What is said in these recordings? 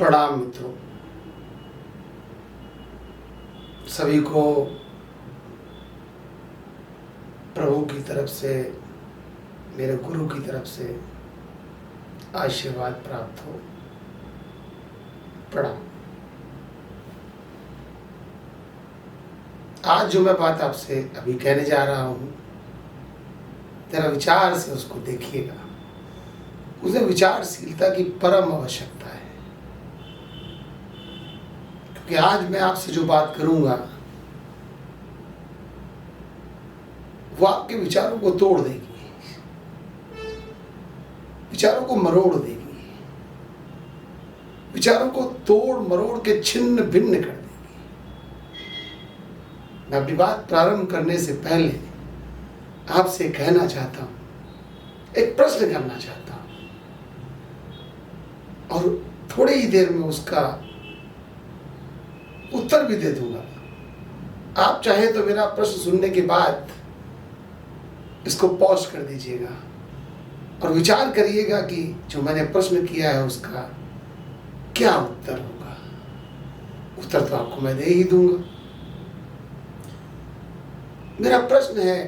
प्रणाम मित्रों, सभी को प्रभु की तरफ से, मेरे गुरु की तरफ से आशीर्वाद प्राप्त हो। प्रणाम। आज जो मैं बात आपसे अभी कहने जा रहा हूँ, जरा विचार से उसको देखिएगा। उसे विचारशीलता की परम आवश्यकता है, क्योंकि आज मैं आपसे जो बात करूंगा वो आपके विचारों को तोड़ देगी, विचारों को मरोड़ देगी, विचारों को तोड़ मरोड़ के छिन्न भिन्न कर देगी। मैं अपनी बात प्रारंभ करने से पहले आपसे कहना चाहता हूं, एक प्रश्न करना चाहता हूं, और थोड़ी ही देर में उसका उत्तर भी दे दूंगा। आप चाहे तो मेरा प्रश्न सुनने के बाद इसको पॉज कर दीजिएगा और विचार करिएगा कि जो मैंने प्रश्न किया है उसका क्या उत्तर होगा। उत्तर तो आपको मैं दे ही दूंगा। मेरा प्रश्न है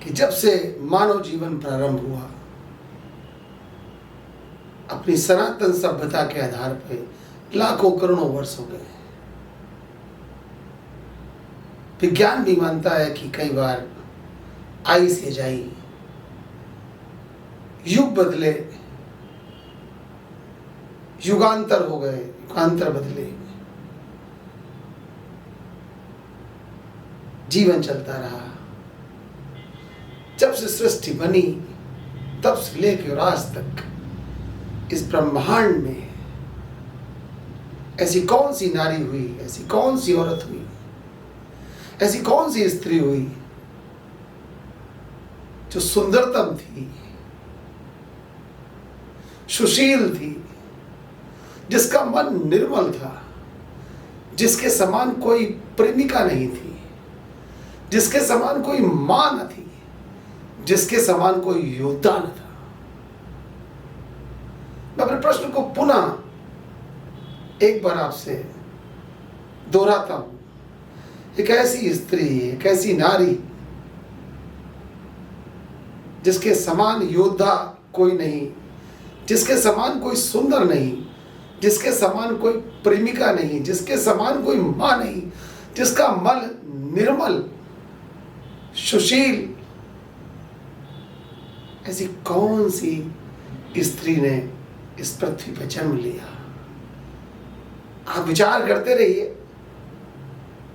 कि जब से मानव जीवन प्रारंभ हुआ, अपनी सनातन सभ्यता के आधार पर लाखों करोड़ों वर्ष हो गए। विज्ञान भी मानता है कि कई बार आई से जाई, युग बदले, युगांतर हो गए, युगांतर बदले, जीवन चलता रहा। जब से सृष्टि बनी तब से लेकर आज तक इस ब्रह्मांड में ऐसी कौन सी नारी हुई, ऐसी कौन सी औरत हुई, ऐसी कौन सी स्त्री हुई जो सुंदरतम थी, सुशील थी, जिसका मन निर्मल था, जिसके समान कोई प्रेमिका नहीं थी, जिसके समान कोई मां न थी, जिसके समान कोई योद्धा न था। मैं अपने प्रश्न को पुनः एक बार आपसे दोहराता हूं। एक ऐसी स्त्री, एक ऐसी नारी जिसके समान योद्धा कोई नहीं, जिसके समान कोई सुंदर नहीं, जिसके समान कोई प्रेमिका नहीं, जिसके समान कोई मां नहीं, जिसका मन निर्मल, सुशील, ऐसी कौन सी स्त्री ने इस पृथ्वी पर जन्म लिया। आप विचार करते रहिए,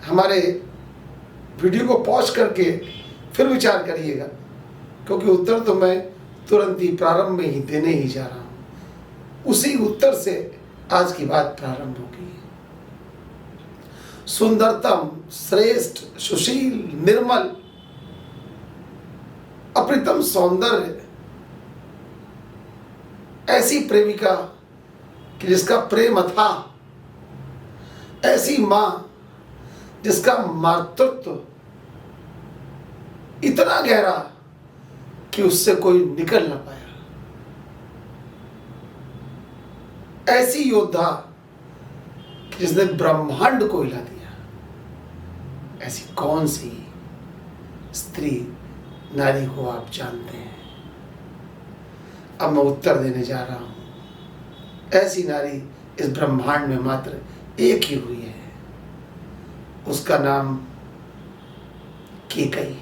हमारे वीडियो को पॉज करके फिर विचार करिएगा, क्योंकि उत्तर तो मैं तुरंत ही प्रारंभ में ही देने ही जा रहा हूं। उसी उत्तर से आज की बात प्रारंभ होगी। सुंदरतम, श्रेष्ठ, सुशील, निर्मल, अप्रतिम सौंदर्य, ऐसी प्रेमिका कि जिसका प्रेम था, ऐसी मां जिसका मातृत्व इतना गहरा कि उससे कोई निकल ना पाया, ऐसी योद्धा कि जिसने ब्रह्मांड को हिला दिया। ऐसी कौन सी स्त्री, नारी को आप जानते हैं? अब मैं उत्तर देने जा रहा हूं। ऐसी नारी इस ब्रह्मांड में मात्र एक ही हुई है, उसका नाम कैकेयी,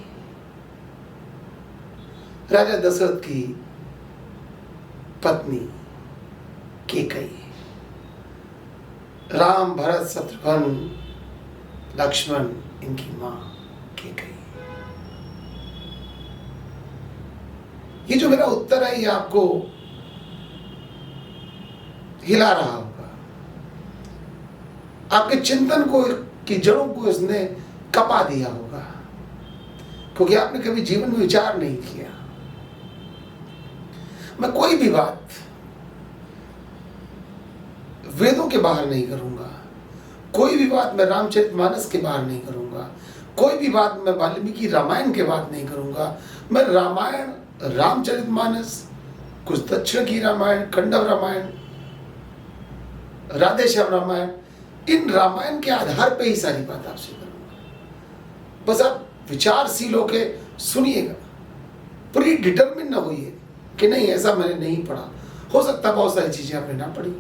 राजा दशरथ की पत्नी कैकेयी। राम, भरत, शत्रुघ्न, लक्ष्मण, इनकी मां कैकेयी। ये जो मेरा उत्तर है ये आपको हिला रहा होगा, आपके चिंतन को की जड़ों को इसने कपा दिया होगा, क्योंकि आपने कभी जीवन में विचार नहीं किया। मैं कोई भी बात वेदों के बाहर नहीं करूंगा, कोई भी बात मैं रामचरितमानस के बाहर नहीं करूंगा, कोई भी बात मैं वाल्मीकि रामायण के बात नहीं करूंगा। मैं रामायण, रामचरितमानस, कुछ दक्षिण की रामायण, खंडव रामायण, राधे श्याम रामायण, इन रामायण के आधार पे ही सारी बात आपसे करूंगा। बस आप विचारशील होके सुनिएगा, पूरी डिटरमिन ना होइए कि नहीं ऐसा मैंने नहीं पढ़ा। हो सकता है बहुत सारी चीजें आपने ना पढ़ी,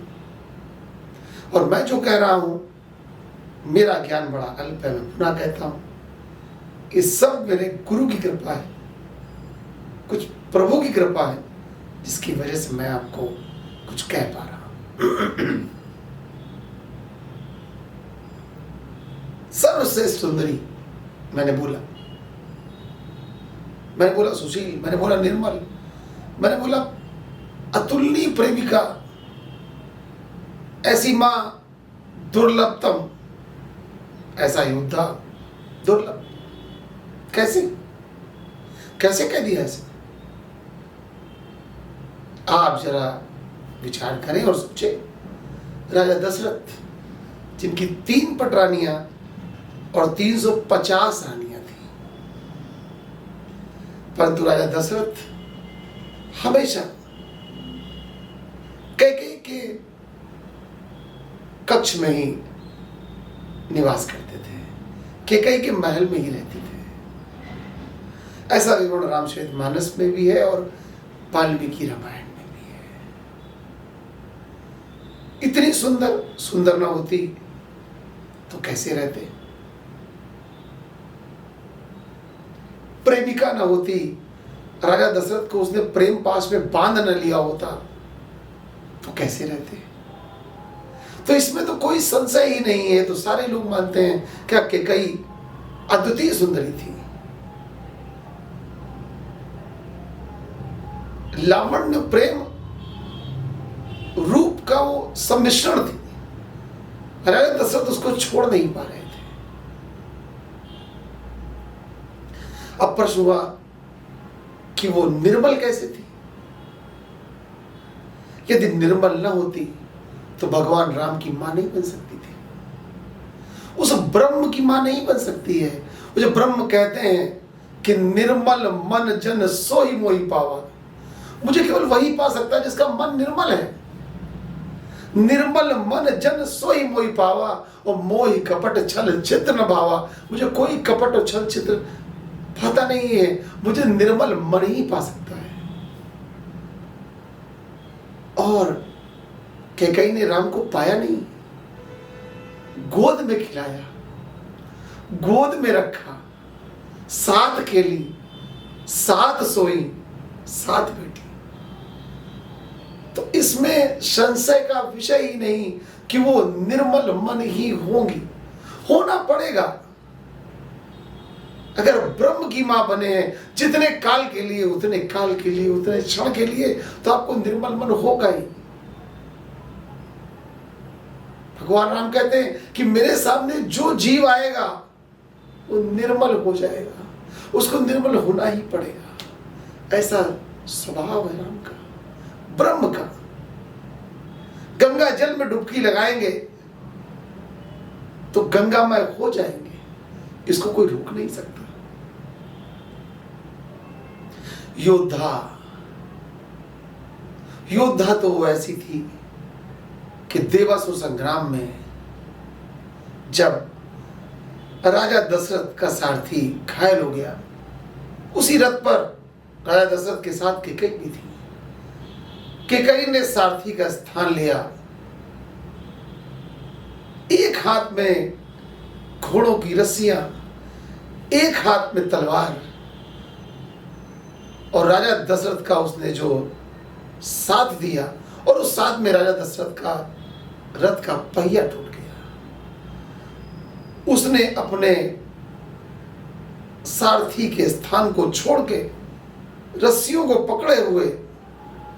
और मैं जो कह रहा हूं मेरा ज्ञान बड़ा अल्प है। मैं पुनः कहता हूं ये सब मेरे गुरु की कृपा है, कुछ प्रभु की कृपा है, जिसकी वजह से मैं आपको कुछ कह पा रहा हूं। सर्वश्रेष्ठ सुंदरी मैंने बोला सुशील, मैंने बोला निर्मल, मैंने बोला अतुलनीय प्रेमिका, ऐसी मां दुर्लभतम, ऐसा योद्धा दुर्लभ। कैसे कैसे कह दिया ऐसे? आप जरा विचार करें और सोचें। राजा दशरथ, जिनकी 3 पटरानियां और 350 रानियां थी, परंतु राजा दशरथ हमेशा कैकेयी के कक्ष में ही निवास करते थे, कैकेयी के महल में ही रहते थे। ऐसा विवरण रामचरितमानस में भी है और वाल्मीकि रामायण में भी है। इतनी सुंदर ना होती तो कैसे रहते? प्रेमिका ना होती, राजा दशरथ को उसने प्रेम पाश में बांध न लिया होता तो कैसे रहते? तो इसमें तो कोई संशय ही नहीं है। तो सारे लोग मानते हैं क्या कैकेयी अद्वितीय सुंदरी थी, लावण्य प्रेम रूप का वो सम्मिश्रण थी। राजा दशरथ उसको छोड़ नहीं पा रहे थे। अब प्रश्न हुआ कि वो निर्मल कैसे थी? यदि निर्मल न होती तो भगवान राम की मां नहीं बन सकती थी, उस ब्रह्म की मां नहीं बन सकती है। वो जो ब्रह्म कहते हैं कि निर्मल मन जन सोई मोहि पावा, मुझे केवल वही पा सकता है जिसका मन निर्मल है। निर्मल मन जन सोई मोहि पावा, और मोहि कपट छल चित्र न भावा। मुझे कोई कपट और छल चित्र पता नहीं है, मुझे निर्मल मन ही पा सकता है। और कैकेयी ने राम को पाया नहीं, गोद में खिलाया, गोद में रखा, साथ खेली, साथ सोई, साथ बैठी। तो इसमें संशय का विषय ही नहीं कि वो निर्मल मन ही होंगी। होना पड़ेगा। अगर ब्रह्म की मां बने हैं जितने काल के लिए, उतने काल के लिए, उतने क्षण के लिए, तो आपको निर्मल मन होगा ही। भगवान राम कहते हैं कि मेरे सामने जो जीव आएगा वो निर्मल हो जाएगा, उसको निर्मल होना ही पड़ेगा। ऐसा स्वभाव है राम का, ब्रह्म का। गंगा जल में डुबकी लगाएंगे तो गंगामय हो जाएंगे, इसको कोई रोक नहीं सकता। योद्धा तो वो ऐसी थी कि देवासुर संग्राम में जब राजा दशरथ का सारथी घायल हो गया, उसी रथ पर राजा दशरथ के साथ कैकेयी भी थी। कैकेयी ने सारथी का स्थान लिया। एक हाथ में घोड़ों की रस्सियां, एक हाथ में तलवार, और राजा दशरथ का उसने जो साथ दिया, और उस साथ में राजा दशरथ का रथ का पहिया टूट गया। उसने अपने सारथी के स्थान को छोड़ के रस्सियों को पकड़े हुए,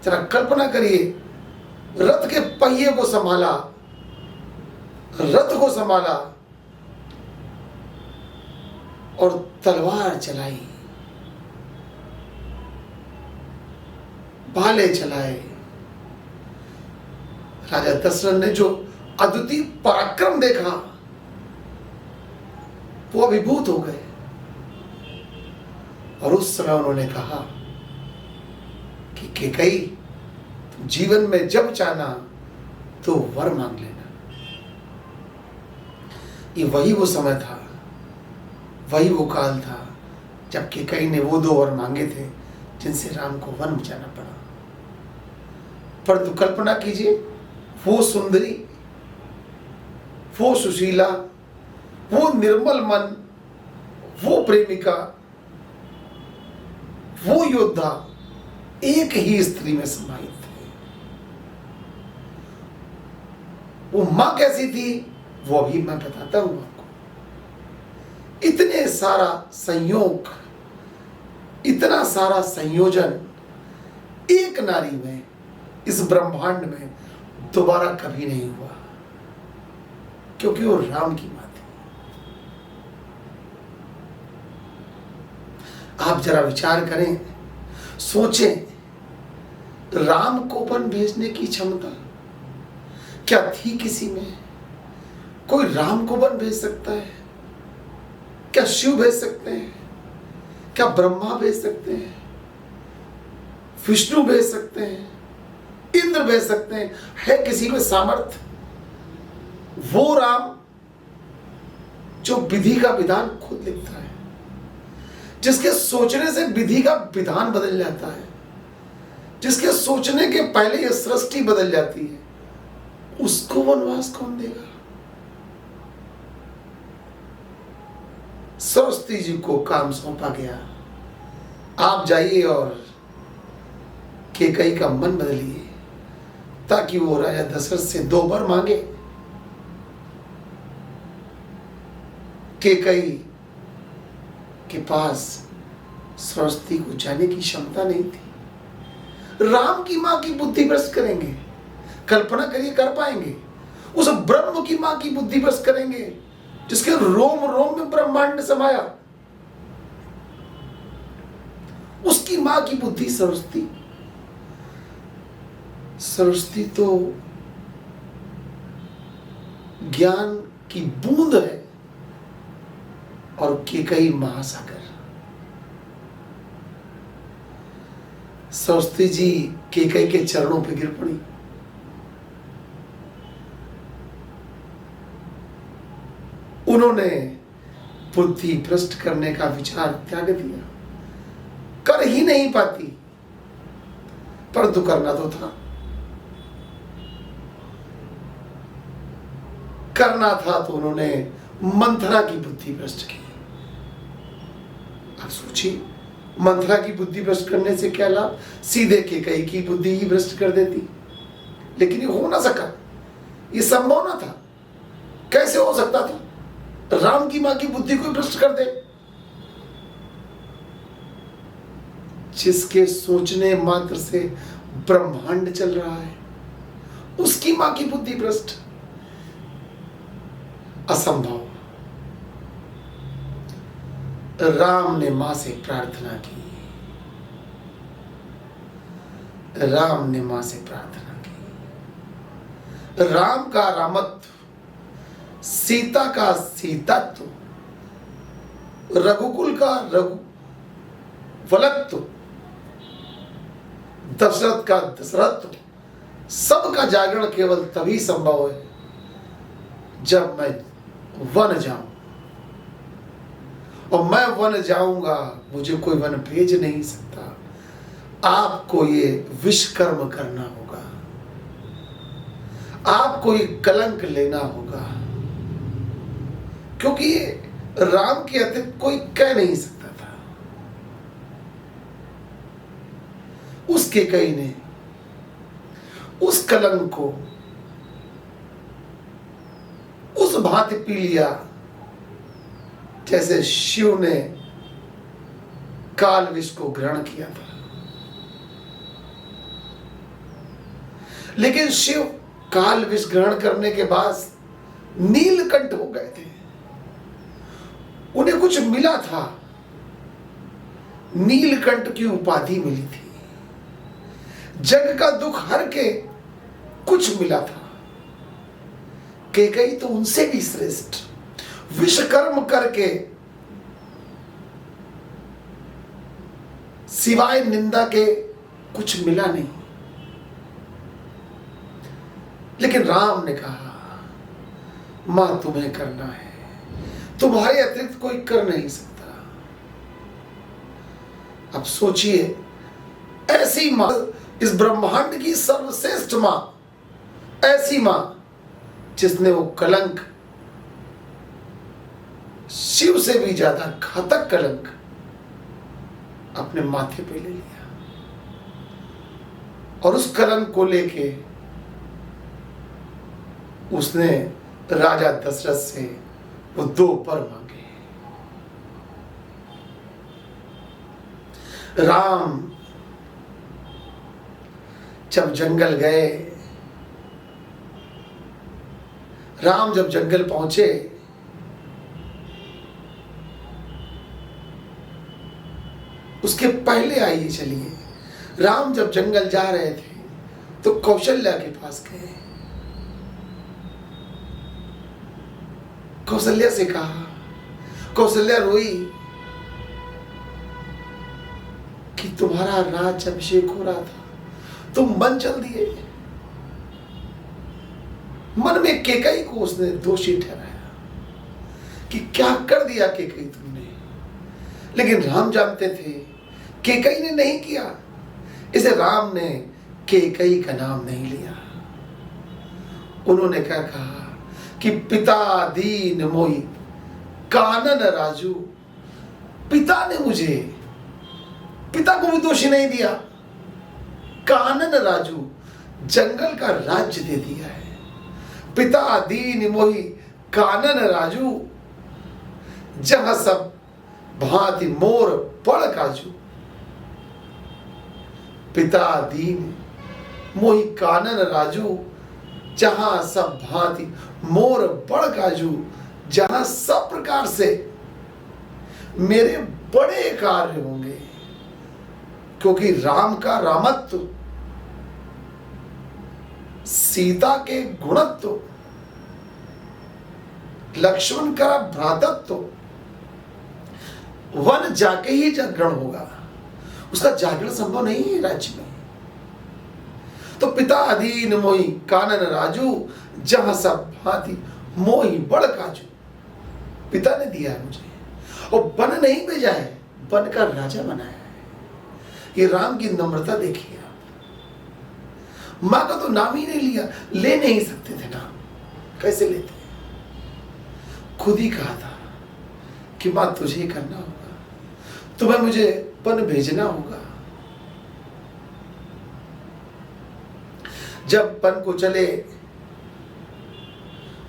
जरा कल्पना करिए, रथ के पहिए को संभाला, रथ को संभाला और तलवार चलाई, भाले चलाए। राजा दशरथ ने जो अद्वितीय पराक्रम देखा वो अभिभूत हो गए, और उस समय उन्होंने कहा कि कैकेयी जीवन में जब चाहना तो वर मांग लेना। ये वही वो समय था, वही वो काल था जब कैकेयी ने वो 2 वर मांगे थे जिनसे राम को वन जाना पड़ा। परंतु कल्पना कीजिए, वो सुंदरी, वो सुशीला, वो निर्मल मन, वो प्रेमिका, वो योद्धा एक ही स्त्री में समाहित थे। वो मां कैसी थी वो अभी मैं बताता हूं आपको। इतने सारा संयोग, इतना सारा संयोजन एक नारी में, इस ब्रह्मांड में दोबारा कभी नहीं हुआ, क्योंकि वो राम की मां थी। आप जरा विचार करें, सोचें, राम को वन भेजने की क्षमता क्या थी किसी में? कोई राम को वन भेज सकता है? क्या शिव भेज सकते हैं? क्या ब्रह्मा भेज सकते हैं? विष्णु भेज सकते हैं? इंद्र भेज सकते हैं? है किसी में सामर्थ्य? वो राम जो विधि का विधान खुद लिखता है, जिसके सोचने से विधि का विधान बदल जाता है, जिसके सोचने के पहले यह सृष्टि बदल जाती है, उसको वनवास कौन देगा? सरस्वती जी को काम सौंपा गया, आप जाइए और कैकेयी का मन बदलिए ताकि वो राजा दशरथ से 2 वर मांगे। कैकेयी के पास सरस्वती को जाने की क्षमता नहीं थी। राम की मां की बुद्धि भ्रष्ट करेंगे, कल्पना करिए, कर पाएंगे? उस ब्रह्म की मां की बुद्धि भ्रष्ट करेंगे जिसके रोम रोम में ब्रह्मांड समाया, उसकी मां की बुद्धि सरस्वती। सरस्वती तो ज्ञान की बूंद है और कैकेयी महासागर। सरस्वती जी कैकेयी के चरणों पर गिर पड़ी। उन्होंने बुद्धि भ्रष्ट करने का विचार त्याग दिया, कर ही नहीं पाती, परंतु करना तो था, करना था, तो उन्होंने मंथरा की बुद्धि भ्रष्ट की। आप सोचिए, मंथरा की बुद्धि भ्रष्ट करने से क्या लाभ? सीधे कैकेयी की बुद्धि ही भ्रष्ट कर देती। लेकिन ये हो ना सका, ये संभव ना था। कैसे हो सकता था राम की मां की बुद्धि को भ्रष्ट कर दे? जिसके सोचने मात्र से ब्रह्मांड चल रहा है, उसकी मां की बुद्धि भ्रष्ट? असंभव। राम ने मां से प्रार्थना की, राम ने मां से प्रार्थना की। राम का रामत्व, सीता का सीतत्व, रघुकुल का रघुवलत्व, दशरथ का दशरथत्व, सबका जागरण केवल तभी संभव है जब मैं वन जाऊं। और मैं वन जाऊंगा, मुझे कोई वन भेज नहीं सकता। आपको ये विश्वकर्म करना होगा, आपको ये कलंक लेना होगा, क्योंकि ये राम के अतिरिक्त कोई कह नहीं सकता था। उस कैकेयी ने उस कलंक को उस भांति पी लिया जैसे शिव ने काल विष को ग्रहण किया था। लेकिन शिव काल विष ग्रहण करने के बाद नीलकंठ हो गए थे। उन्हें कुछ मिला था, नीलकंठ की उपाधि मिली थी। जग का दुख हर के कुछ मिला था। कैकेयी तो उनसे भी श्रेष्ठ, विश्वकर्म करके सिवाय निंदा के कुछ मिला नहीं। लेकिन राम ने कहा, मां तुम्हें करना है, तुम्हारे अतिरिक्त कोई कर नहीं सकता। अब सोचिए, ऐसी मां, इस ब्रह्मांड की सर्वश्रेष्ठ मां, ऐसी मां जिसने वो कलंक, शिव से भी ज्यादा घातक कलंक अपने माथे पे ले लिया, और उस कलंक को लेके उसने राजा दशरथ से वो 2 वर मांगे। राम जब जंगल गए, राम जब जंगल पहुंचे, उसके पहले आइए चलिए, राम जब जंगल जा रहे थे तो कौशल्या के पास गए। कौशल्या से कहा, कौशल्या रोई कि तुम्हारा राज अभिषेक हो रहा था, तुम मन चल दिए। मन में केकई को उसने दोषी ठहराया कि क्या कर दिया केकई तुमने, लेकिन राम जानते थे केकई ने नहीं किया, इसे राम ने केकई का नाम नहीं लिया। उन्होंने क्या कहा कि पिता दीन मोहि कानन राजू, पिता ने मुझे, पिता को भी दोषी नहीं दिया, कानन राजू, जंगल का राज्य दे दिया है। पिता दीन मोहि कानन राजू, जहां सब भांति मोर बड़ काजू। पिता दीन मोहि कानन राजू, जहां सब भांति मोर बड़ काजू, जहां सब प्रकार से मेरे बड़े कार्य होंगे, क्योंकि राम का रामत्व, सीता के गुणत्व, लक्ष्मण का भ्रातत्व वन जाके ही जागरण होगा, उसका जागरण संभव नहीं है राज्य में। तो पिता अधीन मोहि कानन राजू, जहां सब भांति मोहि बड़ काजू, पिता ने दिया है मुझे, और वन नहीं भेजा है, वन का राजा बनाया है। ये राम की नम्रता देखिए आप। मां का तो नाम ही नहीं लिया, ले नहीं सकते थे नाम, कैसे लेते? खुद ही कहा था कि मां तुझे ही करना होगा, तुम्हें मुझे वन भेजना होगा। जब वन को चले,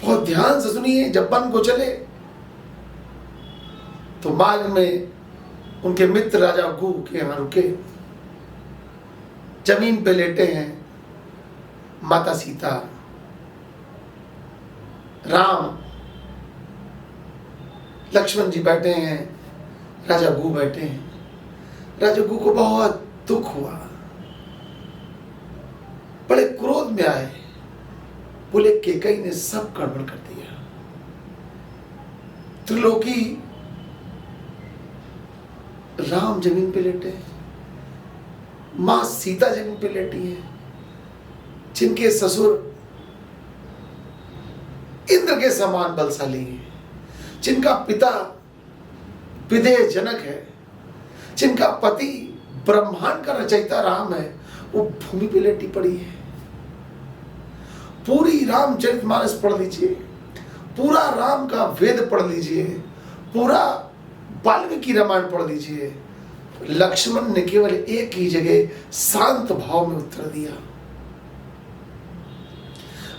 बहुत ध्यान से सुनिए, जब वन को चले तो मार्ग में उनके मित्र राजा गु के यहां रुके, जमीन पे लेटे हैं माता सीता, राम, लक्ष्मण जी बैठे हैं, राजा गु बैठे हैं। राजा गु को बहुत दुख हुआ, बड़े क्रोध में आए, बोले केकई ने सब गड़बड़ कर दिया। त्रिलोकी, राम जमीन पे लेटे, मां सीता जमीन पे लेटी है, जिनके ससुर इंद्र के समान बलशाली है, जिनका पिता विदेह जनक है, जिनका पति ब्रह्मांड का रचयिता राम है, वो भूमि पे लेटी पड़ी है। पूरी रामचरितमानस पढ़ लीजिए, पूरा राम का वेद पढ़ लीजिए, पूरा वाल्मीकि रामायण पढ़ लीजिए। लक्ष्मण ने केवल एक ही जगह शांत भाव में उत्तर दिया।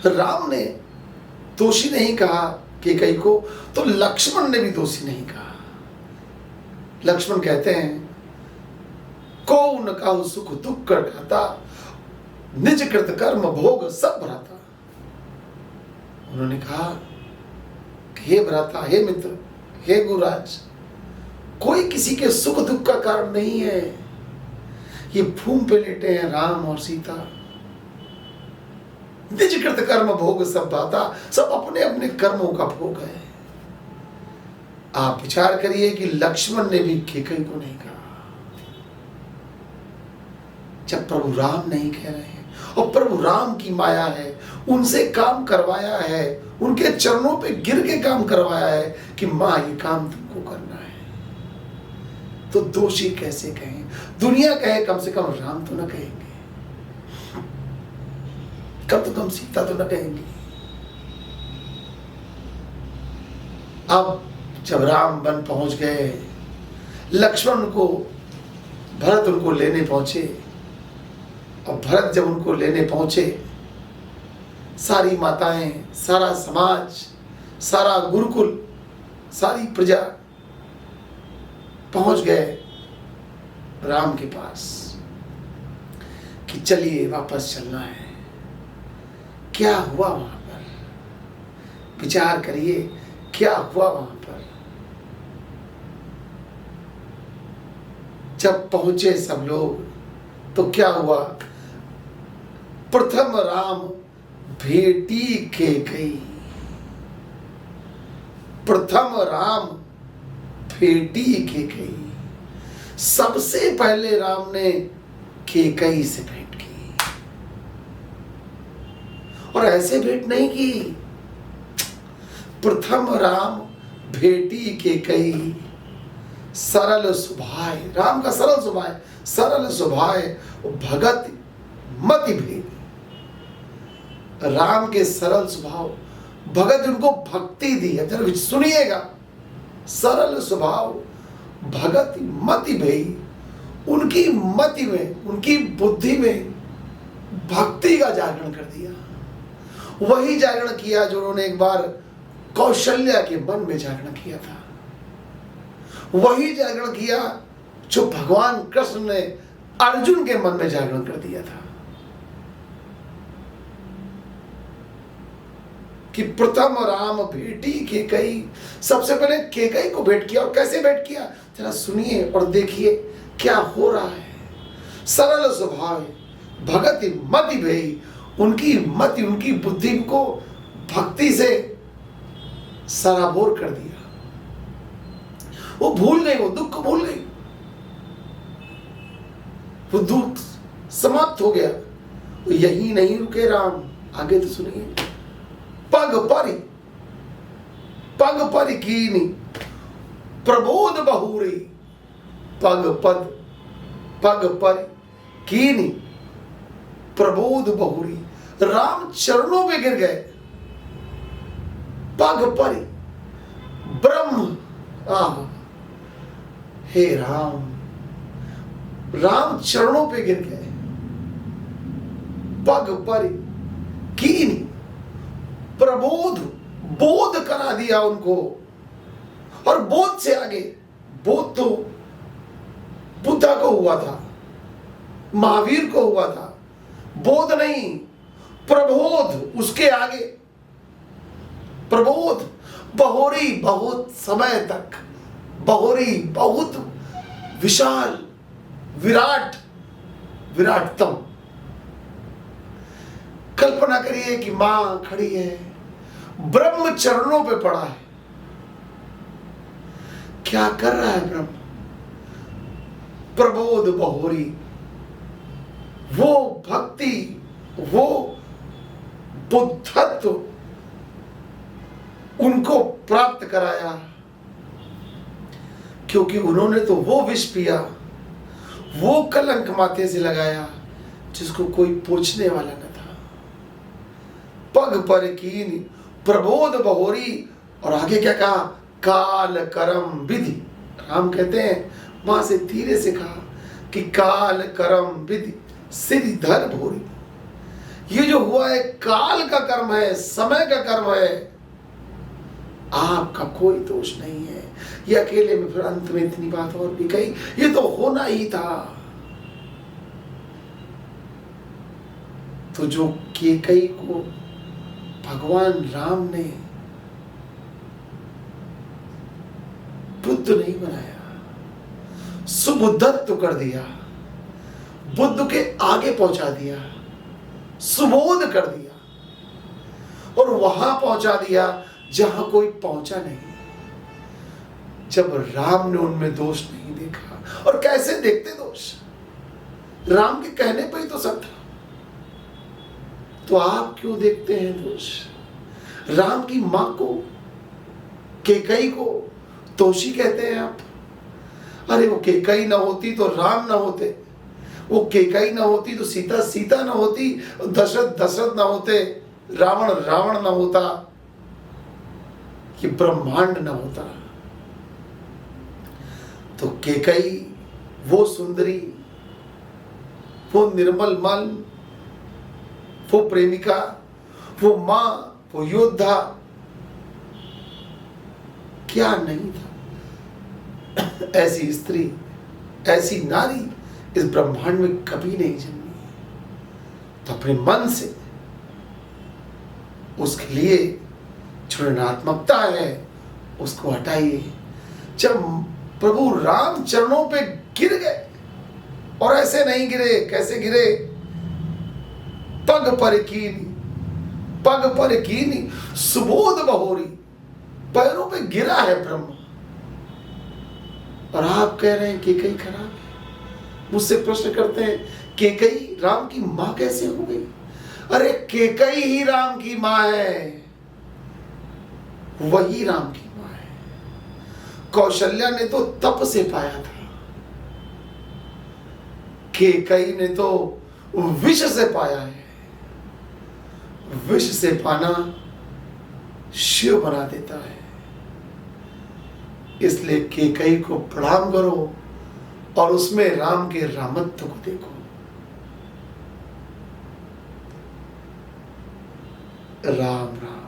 राम ने दोषी नहीं कहा केकई को, तो लक्ष्मण ने भी दोषी नहीं कहा। लक्ष्मण कहते हैं, को न काहु सुख दुख कर खाता, निज कृत कर्म भोग सब भ्राता। उन्होंने कहा कि हे भ्राता, हे मित्र, हे गुरुराज, कोई किसी के सुख दुख का कारण नहीं है। ये भूमि पे लेटे हैं राम और सीता, निज कृत कर्म भोग सब भाता, सब अपने अपने कर्मों का भोग है। आप विचार करिए कि लक्ष्मण ने भी केकई को नहीं कहा। जब प्रभु राम नहीं कह रहे हैं और प्रभु राम की माया है, उनसे काम करवाया है, उनके चरणों पे गिर के काम करवाया है कि माँ ये काम तुमको करना है, तो दोषी कैसे कहें? दुनिया कहे, कम से कम राम तो न कहेंगे, कम तो कम सीता तो न कहेंगी। अब जब राम वन पहुंच गए, लक्ष्मण को भरत उनको लेने पहुंचे, और भरत जब उनको लेने पहुंचे, सारी माताएं, सारा समाज, सारा गुरुकुल, सारी प्रजा पहुंच गए राम के पास कि चलिए वापस चलना है। क्या हुआ वहां पर? विचार करिए, क्या हुआ वहां पर? जब पहुंचे सब लोग तो क्या हुआ? प्रथम राम भेटी कैकेयी, प्रथम राम भेटी कैकेयी। सबसे पहले राम ने कैकेयी से भेंट की, और ऐसे भेंट नहीं की। प्रथम राम भेटी कैकेयी, सरल स्वभाव, राम का सरल स्वभाव, सरल स्वभाव, भगत मति भेद। राम के सरल स्वभाव, भगत उनको भक्ति दी है। जरा सुनिएगा, सरल स्वभाव, भगत मति भेद, उनकी मति में, उनकी बुद्धि में भक्ति का जागरण कर दिया। वही जागरण किया जो उन्होंने एक बार कौशल्या के मन में जागरण किया था। वही जागरण किया जो भगवान कृष्ण ने अर्जुन के मन में जागरण कर दिया था कि प्रथम राम भेटी कैकेयी। सबसे पहले कैकेयी को भेंट किया। और कैसे भेंट किया, जरा सुनिए और देखिए क्या हो रहा है। सरल स्वभाव, भगत मति भेई, उनकी मति, उनकी बुद्धि को भक्ति से सराबोर कर दिया। वो भूल गई, वो दुख को भूल गई, वो दुख समाप्त हो गया। यही नहीं रुके राम, आगे तो सुनिए। पग पर कीनी प्रबोध बहुरी, पग पर कीनी प्रबोध बहुरी। राम चरणों पे गिर गए। पग पर ब्रह्म, हे राम, राम चरणों पे गिर गए। पग पर कीनी प्रबोध, बोध करा दिया उनको। और बोध से आगे, बोध तो बुद्धा को हुआ था, महावीर को हुआ था, बोध नहीं, प्रबोध उसके आगे। प्रबोध, बहोरी, बहुत समय तक, बहोरी, बहुत विशाल, विराट, विराटतम। कल्पना करिए कि मां खड़ी है, ब्रह्म चरणों पे पड़ा है। क्या कर रहा है ब्रह्म? प्रबोध बहोरी, वो भक्ति, वो बुद्धत्व उनको प्राप्त कराया, क्योंकि उन्होंने तो वो विष पिया, वो कलंक माथे से लगाया जिसको कोई पूछने वाला न था। पग पर कीन प्रबोध बहोरी। और आगे क्या कहा? काल करम विधि। राम कहते हैं, वहां से धीरे से कहा कि काल करम विधि सिरधर भोरी। ये जो हुआ है काल का कर्म है, समय का कर्म है, आपका कोई दोष नहीं है। ये अकेले में, फिर अंत में इतनी बात और भी कही, ये तो होना ही था। तो जो कैकेयी को भगवान राम ने बुद्ध नहीं बनाया, सुबुद्धत्व कर दिया, बुद्ध के आगे पहुंचा दिया, सुबोध कर दिया, और वहां पहुंचा दिया जहां कोई पहुंचा नहीं। जब राम ने उनमें दोष नहीं देखा, और कैसे देखते दोष? राम के कहने पर ही तो सब था। तो आप क्यों देखते हैं दोष? राम की मां को, कैकई को दोषी कहते हैं आप? अरे वो कैकई ना होती तो राम ना होते, वो कैकई ना होती तो सीता सीता ना होती, दशरथ दशरथ ना होते, रावण रावण ना होता, ये ब्रह्मांड ना होता। तो कैकई वो सुंदरी, वो निर्मल मन, वो प्रेमिका, वो मां, वो योद्धा क्या नहीं था? ऐसी स्त्री, ऐसी नारी इस ब्रह्मांड में कभी नहीं जन्मी। तो अपने मन से उसके लिए जो ऋणात्मकता है उसको हटाइए। जब प्रभु राम चरणों पे गिर गए, और ऐसे नहीं गिरे, कैसे गिरे? पग पर कीनी, पग पर कीनी सुबोध बहोरी, पैरों पे गिरा है ब्रह्म। और आप कह रहे हैं कैकई खराब है। मुझसे प्रश्न करते हैं कैकई राम की मां कैसे हो गई? अरे कैकई ही राम की मां है, वही राम की मां है। कौशल्या ने तो तप से पाया था, कैकई ने तो विष से पाया है। विष से पाना शिव बना देता है। इसलिए कैकई को प्रणाम करो और उसमें राम के रामत्व को देखो। राम राम।